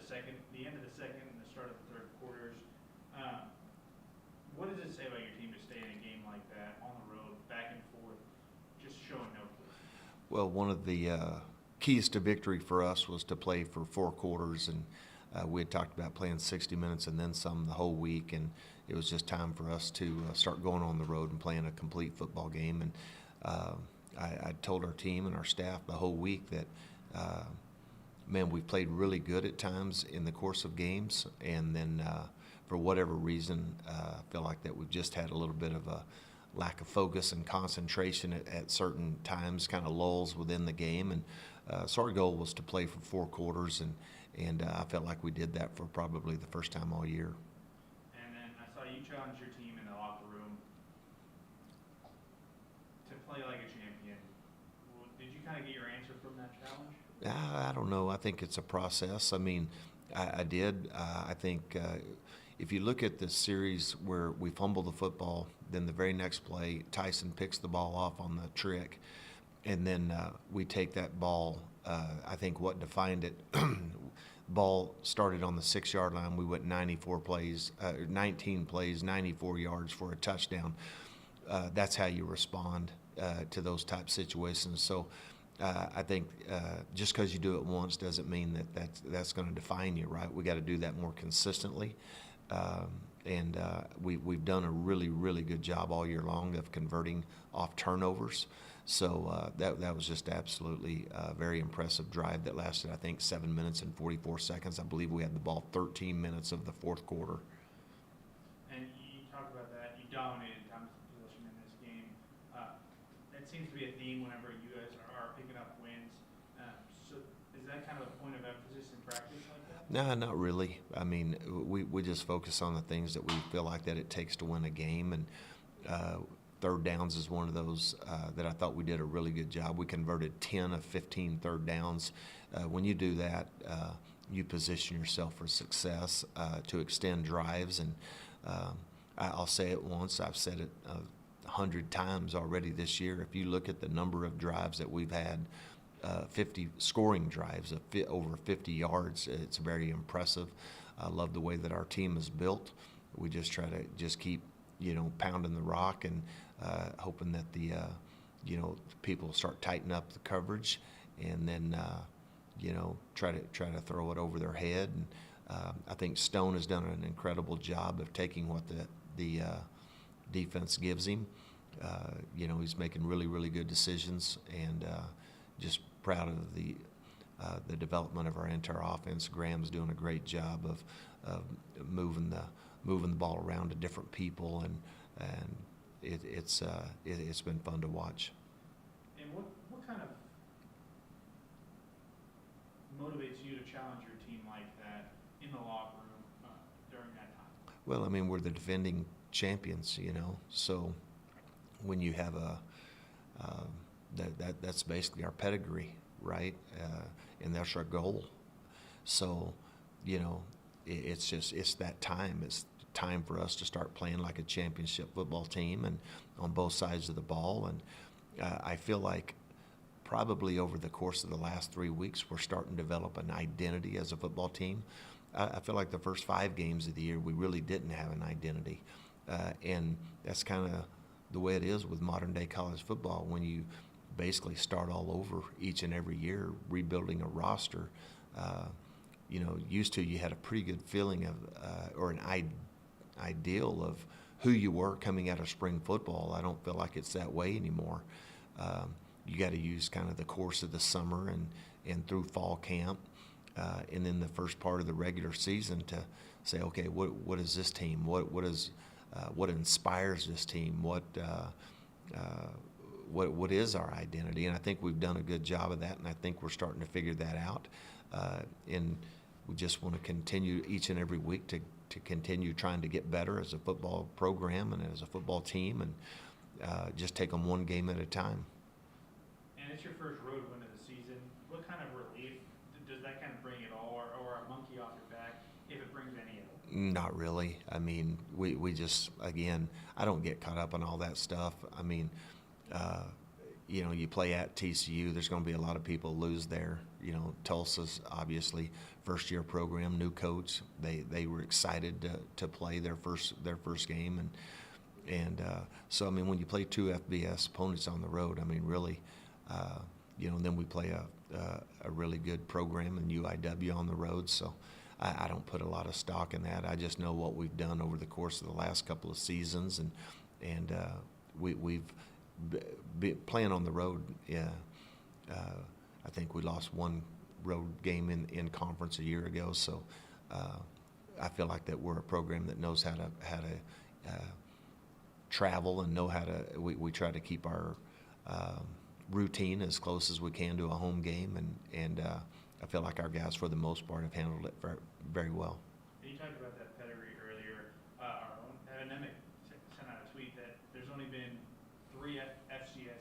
the end of the second and the start of the third quarters. What does it say about your team to stay in a game like that, on the road, back and forth, just showing no place? Well, one of the keys to victory for us was to play for 4 quarters, and we had talked about playing 60 minutes and then some the whole week, and it was just time for us to start going on the road and playing a complete football game. And I told our team and our staff the whole week that, man, we've played really good at times in the course of games, and then for whatever reason, I feel like that we've just had a little bit of a lack of focus and concentration at certain times, kind of lulls within the game. And so our goal was to play for 4 quarters, and I felt like we did that for probably the first time all year. And then I saw you challenge your team in the locker room to play like a champion. Did you kind of get your answer from that challenge? I don't know. I think it's a process. I mean, I did. I think if you look at the series where we fumble the football, then the very next play, Tyson picks the ball off on the trick, and then we take that ball. I think what defined it, ball started on the 6-yard line. We went 19 plays, 94 yards for a touchdown. That's how you respond to those type situations. So I think just because you do it once doesn't mean that's going to define you, right? We got to do that more consistently. And we've done a really, really good job all year long of converting off turnovers. So that was just absolutely a very impressive drive that lasted, I think, 7 minutes and 44 seconds. I believe we had the ball 13 minutes of the 4th quarter. And you talk about that. You dominated time possession in this game. That seems to be a theme whenever you guys are picking up wins. So is that kind of a point of emphasis in practice like that? No, not really. I mean, we just focus on the things that we feel like that it takes to win a game, and third downs is one of those that I thought we did a really good job. We converted 10 of 15 third downs. When you do that, you position yourself for success to extend drives, and I'll say it once, I've said it 100 times already this year. If you look at the number of drives that we've had, 50 scoring drives of over 50 yards. It's very impressive. I love the way that our team is built. We just try to just keep, pounding the rock and hoping that the, people start tightening up the coverage, and then, try to throw it over their head. And I think Stone has done an incredible job of taking what the defense gives him. He's making really, really good decisions, and just proud of the development of our entire offense. Graham's doing a great job of moving the ball around to different people, and it's been fun to watch. And what kind of motivates you to challenge your team like that in the locker room during that time? Well, I mean, we're the defending champions, so when you have that's basically our pedigree, right? And that's our goal. So, it's that time. It's time for us to start playing like a championship football team, and on both sides of the ball. And I feel like probably over the course of the last 3 weeks, we're starting to develop an identity as a football team. I feel like the first 5 games of the year, we really didn't have an identity. And that's kind of the way it is with modern day college football. When you basically start all over each and every year, rebuilding a roster, used to, you had a pretty good feeling of, or an ideal of who you were coming out of spring football. I don't feel like it's that way anymore. You got to use kind of the course of the summer and through fall camp, and then the first part of the regular season to say, okay, what is this team? What inspires this team? What is our identity? And I think we've done a good job of that, and I think we're starting to figure that out. And we just want to continue each and every week to continue trying to get better as a football program and as a football team, and just take them one game at a time. And it's your first road win of the season. What kind of relief does that kind of bring at all, or a monkey off your back, if it brings any of it? Not really. I mean, we just, again, I don't get caught up on all that stuff. I mean, you play at TCU, there's going to be a lot of people lose there. Tulsa's obviously first-year program, new coach. They were excited to play their first game, and so when you play two FBS opponents on the road, really, then we play a really good program in UIW on the road. So I don't put a lot of stock in that. I just know what we've done over the course of the last couple of seasons, and we've playing on the road. Yeah, I think we lost one road game in conference a year ago. So I feel like that we're a program that knows how to travel and know how to. We try to keep our routine as close as we can to a home game, and I feel like our guys, for the most part, have handled it very well. You talked about that pedigree earlier. Our own Epidemic sent out a tweet that there's only been 3 FCS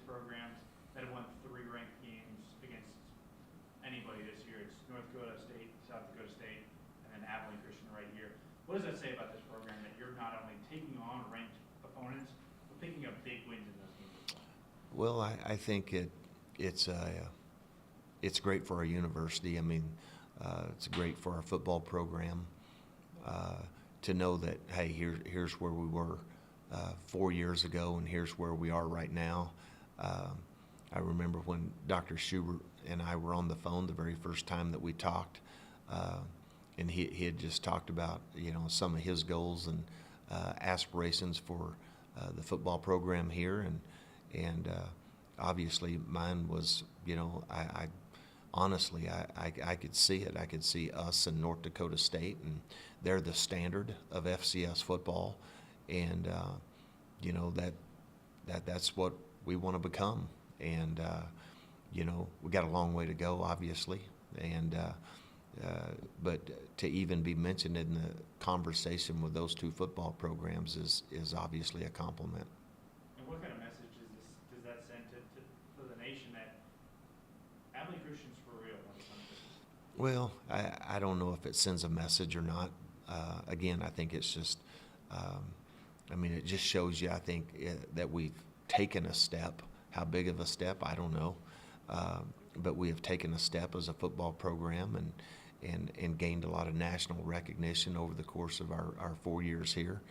programs that have won 3 ranked games against anybody this year. It's North Dakota State, South Dakota State, and then Abilene Christian right here. What does that say about this program, that you're not only taking on ranked opponents, but picking up big wins in those games? Well, I think it's great for our university. It's great for our football program to know that, hey, here's where we were 4 years ago, and here's where we are right now. I remember when Dr. Schubert and I were on the phone the very first time that we talked, and he had just talked about some of his goals and aspirations for the football program here, and obviously mine was, I honestly, I could see it. I could see us in North Dakota State, and they're the standard of FCS football, and that's what we want to become. And we got a long way to go, obviously, and but to even be mentioned in the conversation with those 2 football programs is obviously a compliment. And what kind of message does that send to the nation, that Abilene Christian's for real when it comes to this? Well, I don't know if it sends a message or not. Again, I think it's just, it just shows you, I think, that we've taken a step. How big of a step, I don't know. But we have taken a step as a football program and gained a lot of national recognition over the course of our 4 years here.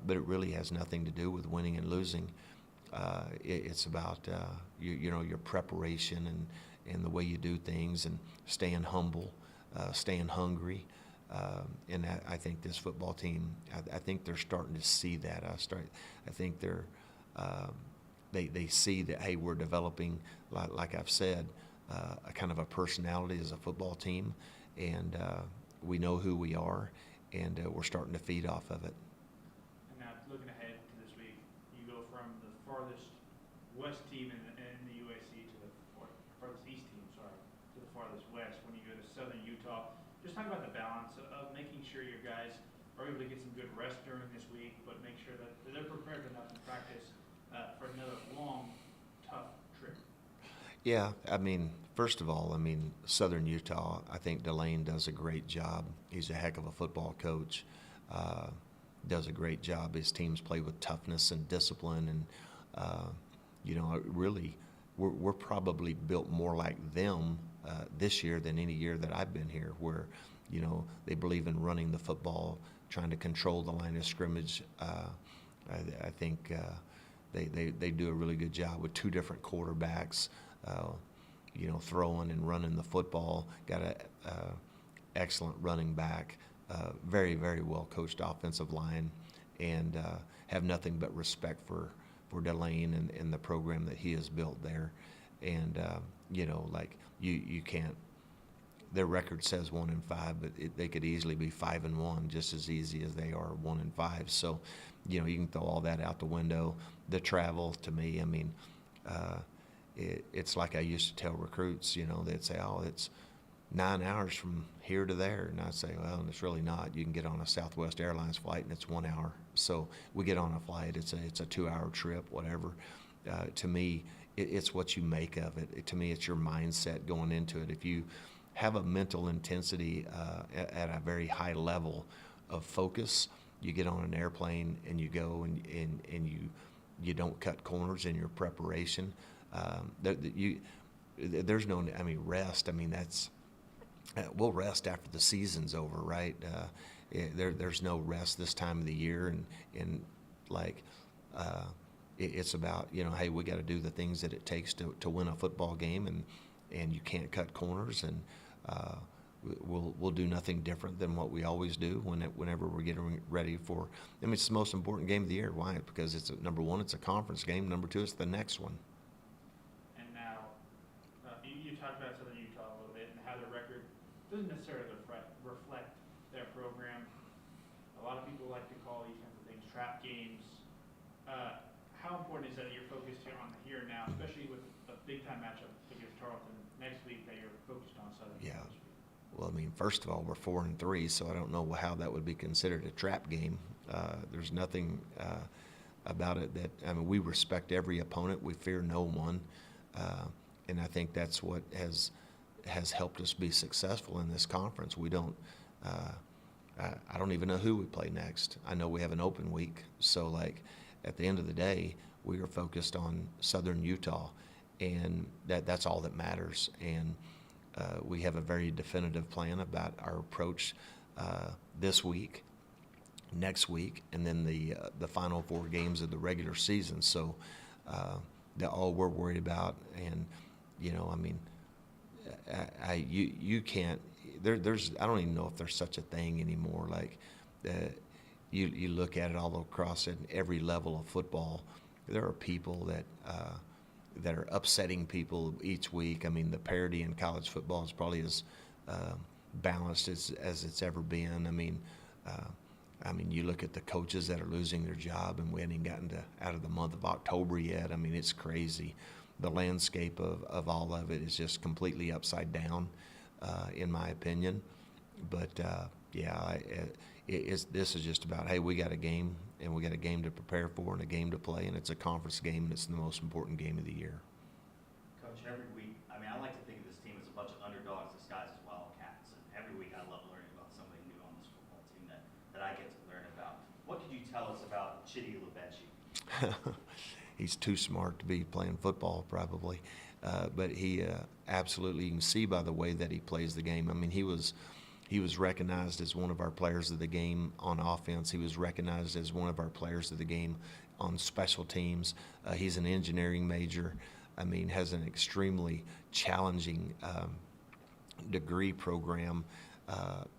But it really has nothing to do with winning and losing. It's about your preparation and the way you do things, and staying humble, staying hungry. And I think this football team, I think they're starting to see that. I think they see that, hey, we're developing, like I've said, a kind of a personality as a football team, and we know who we are, and we're starting to feed off of it. And now, looking ahead to this week, you go from the farthest west team in the UAC to the farthest east team, to the farthest west when you go to southern Utah. Just talk about the balance of making sure your guys are able to get some good rest during this week, but make sure that they're prepared enough to practice for another long, tough trip. Yeah, first of all, Southern Utah, I think Delane does a great job. He's a heck of a football coach. Does a great job. His teams play with toughness and discipline, and really, we're probably built more like them this year than any year that I've been here, where they believe in running the football, trying to control the line of scrimmage. I think they do a really good job with 2 different quarterbacks, throwing and running the football. Got a excellent running back, very, very well coached offensive line, and have nothing but respect for Delane and the program that he has built there. And you can't. Their record says 1-5, but they could easily be 5-1, just as easy as they are 1-5. So, you can throw all that out the window. The travel, to me, it's like I used to tell recruits. They'd say, "Oh, it's 9 hours from here to there," and I'd say, "Well, it's really not. You can get on a Southwest Airlines flight, and it's 1 hour. So we get on a flight. It's a 2-hour trip, whatever." To me, it's what you make of it. To me, it's your mindset going into it. If you have a mental intensity at a very high level of focus, you get on an airplane and you go and you don't cut corners in your preparation. There's no, I mean, rest. I mean, that's we'll rest after the season's over, right? There's no rest this time of the year, and like it's about, you know, hey, we got to do the things that it takes to win a football game, and you can't cut corners, and we'll do nothing different than what we always do whenever we're getting ready for. I mean, it's the most important game of the year. Why? Because it's number one, it's a conference game. Number two, it's the next one. And now, you talked about Southern Utah a little bit and how their record doesn't necessarily reflect their program. A lot of people like to call these kinds of things trap games. How important is that you're focused here on the here and now, especially with a big-time matchup against Tarleton next week that you're focused on Southern? Yeah. Well, I mean, first of all, we're 4-3, so I don't know how that would be considered a trap game. There's nothing about it that, I mean, we respect every opponent. We fear no one. And I think that's what has helped us be successful in this conference. We don't, I don't even know who we play next. I know we have an open week. So, like, at the end of the day, we are focused on Southern Utah, and that's all that matters. And we have a very definitive plan about our approach this week, next week, and then the final 4 games of the regular season. So that's all we're worried about. And, you know, I mean, you can't. There's I don't even know if there's such a thing anymore. Like you look at it all across at every level of football. There are people that are upsetting people each week. I mean, the parity in college football is probably as balanced as it's ever been. I mean, you look at the coaches that are losing their job, and we haven't even gotten out of the month of October yet. I mean, it's crazy. The landscape of all of it is just completely upside down, in my opinion. But this is just about, hey, we got a game, and we got a game to prepare for and a game to play, and it's a conference game, and it's the most important game of the year. Coach, every week, I mean, I like to think of this team as a bunch of underdogs disguised as Wildcats, and every week I love learning about somebody new on this football team that I get to learn about. What could you tell us about Chidi Levechi? He's too smart to be playing football, probably, but he absolutely, you can see by the way that he plays the game. I mean, he was recognized as one of our players of the game on offense. He was recognized as one of our players of the game on special teams. He's an engineering major. I mean, has an extremely challenging degree program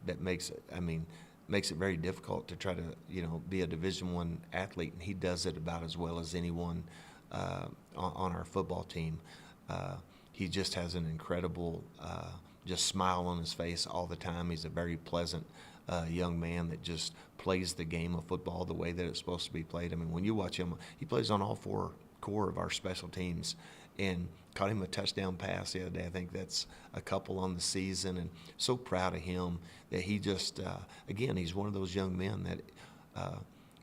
that makes it very difficult to try to, you know, be a Division I athlete, and he does it about as well as anyone on our football team. He just has an incredible just smile on his face all the time. He's a very pleasant young man that just plays the game of football the way that it's supposed to be played. I mean, when you watch him, he plays on all 4 core of our special teams, and caught him a touchdown pass the other day. I think that's a couple on the season, and so proud of him that he just, again, he's one of those young men that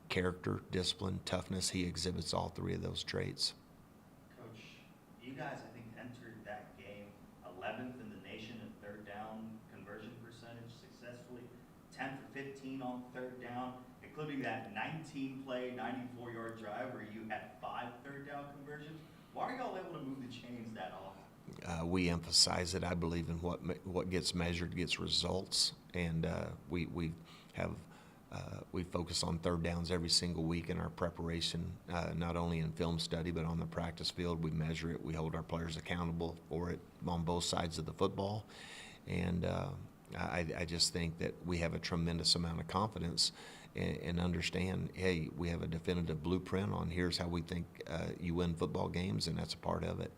character, discipline, toughness, he exhibits all 3 of those traits. Coach, you guys, I think, entered that game 11th in the nation in third down conversion percentage successfully, 10 for 15 on third down, including that 19-play, 94-yard drive where you had 5 third down conversions. Why are y'all able to move the chains that often? We emphasize it. I believe in what gets measured gets results, and we focus on third downs every single week in our preparation, not only in film study but on the practice field. We measure it. We hold our players accountable for it on both sides of the football, and I just think that we have a tremendous amount of confidence and understand, hey, we have a definitive blueprint on here's how we think you win football games, and that's a part of it.